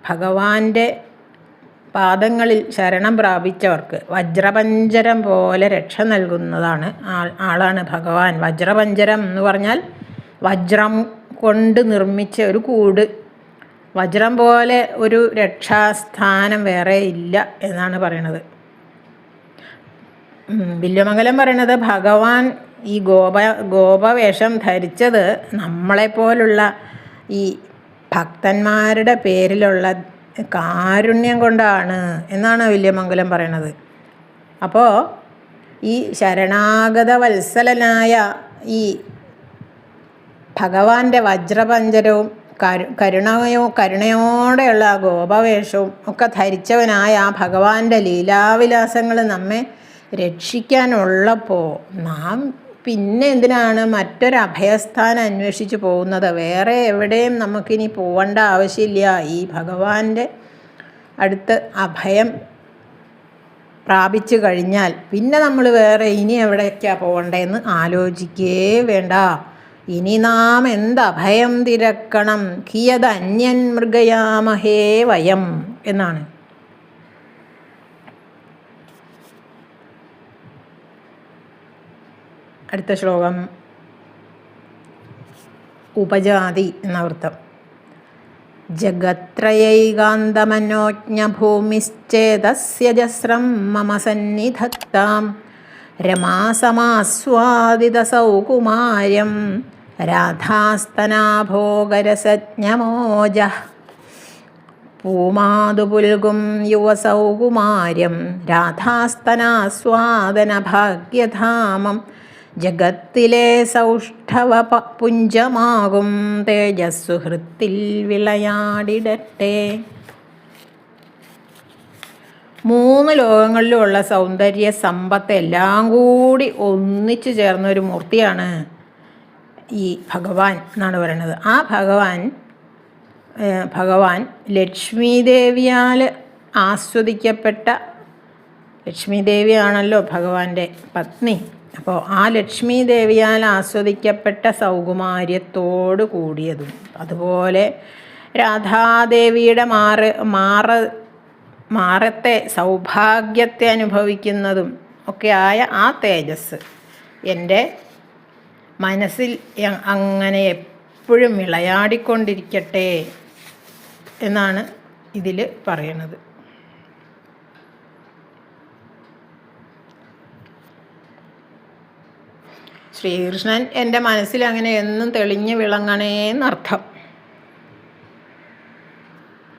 ഭഗവാന്റെ പാദങ്ങളിൽ ശരണം പ്രാപിച്ചവർക്ക് വജ്രപഞ്ചരം പോലെ രക്ഷ നൽകുന്നതാണ് ആളാണ് ഭഗവാൻ. വജ്രപഞ്ചരം എന്ന് പറഞ്ഞാൽ വജ്രം കൊണ്ട് നിർമ്മിച്ച ഒരു കൂട്. വജ്രം പോലെ ഒരു രക്ഷാസ്ഥാനം വേറെ ഇല്ല എന്നാണ് പറയണത്. വില്വമംഗലം പറയണത് ഭഗവാൻ ഈ ഗോപവേഷം ധരിച്ചത് നമ്മളെപ്പോലുള്ള ഈ ഭക്തന്മാരുടെ പേരിലുള്ള കാരുണ്യം കൊണ്ടാണ് എന്നാണ് വില്വമംഗലം പറയണത്. അപ്പോൾ ഈ ശരണാഗത വത്സലനായ ഈ ഭഗവാന്റെ വജ്രപഞ്ചരവും കരുണയോടെയുള്ള ഗോപവേഷവും ഒക്കെ ധരിച്ചവനായ ആ ഭഗവാന്റെ ലീലാവിലാസങ്ങൾ നമ്മെ രക്ഷിക്കാനുള്ളപ്പോൾ നാം പിന്നെ എന്തിനാണ് മറ്റൊരഭയസ്ഥാനം അന്വേഷിച്ച് പോകുന്നത്? വേറെ എവിടെയും നമുക്കിനി പോവേണ്ട ആവശ്യമില്ല. ഈ ഭഗവാന്റെ അടുത്ത് അഭയം പ്രാപിച്ചു കഴിഞ്ഞാൽ പിന്നെ നമ്മൾ വേറെ ഇനി എവിടേക്കാണ് പോകേണ്ടതെന്ന് ആലോചിക്കേ വേണ്ട. ഇനി നാം എന്തഭയം തിരക്കണം, കിയതന്യൻ മൃഗയാമഹേ വയം എന്നാണ്. അടുത്ത ശ്ലോകം ഉപജാതി എന്ന വൃത്തം. ജഗത്രയൈകാന്തമനോജ്ഞഭൂമിശ്ചേതസ്യജസ്രം മമ സന്നിധത്താം രമാസമാസ്വാദിതസൗകുമാര്യം രാധാസ്തനാഭോഗരസജ്ഞമോജഃ പൂമാതുപുൽകും യുവസൗകുമാര്യം രാധാസ്തനാസ്വാദനഭാഗ്യധാമം ജഗത്തിലെ സൗഷ്ഠവ പുഞ്ചമാകും തേജസ്സുഹൃത്തിൽ വിളയാടിടട്ടെ. 3 ലോകങ്ങളിലുമുള്ള സൗന്ദര്യ സമ്പത്ത് എല്ലാം കൂടി ഒന്നിച്ചു ചേർന്നൊരു മൂർത്തിയാണ് ഈ ഭഗവാൻ എന്നാണ് പറയുന്നത്. ആ ഭഗവാൻ ലക്ഷ്മീദേവിയാൽ ആസ്വദിക്കപ്പെട്ട, ലക്ഷ്മീദേവിയാണല്ലോ ഭഗവാന്റെ പത്നി. അപ്പോൾ ആ ലക്ഷ്മീദേവിയാൽ ആസ്വദിക്കപ്പെട്ട സൗകുമാര്യത്തോടു കൂടിയതും അതുപോലെ രാധാദേവിയുടെ മാറത്തെ സൗഭാഗ്യത്തെ അനുഭവിക്കുന്നതും ഒക്കെ ആയ ആ തേജസ് എൻ്റെ മനസ്സിൽ അങ്ങനെ എപ്പോഴും വിളയാടിക്കൊണ്ടിരിക്കട്ടെ എന്നാണ് ഇതിൽ പറയണത്. ശ്രീകൃഷ്ണൻ എൻ്റെ മനസ്സിൽ അങ്ങനെ എന്നും തെളിഞ്ഞ് വിളങ്ങണേന്നർത്ഥം.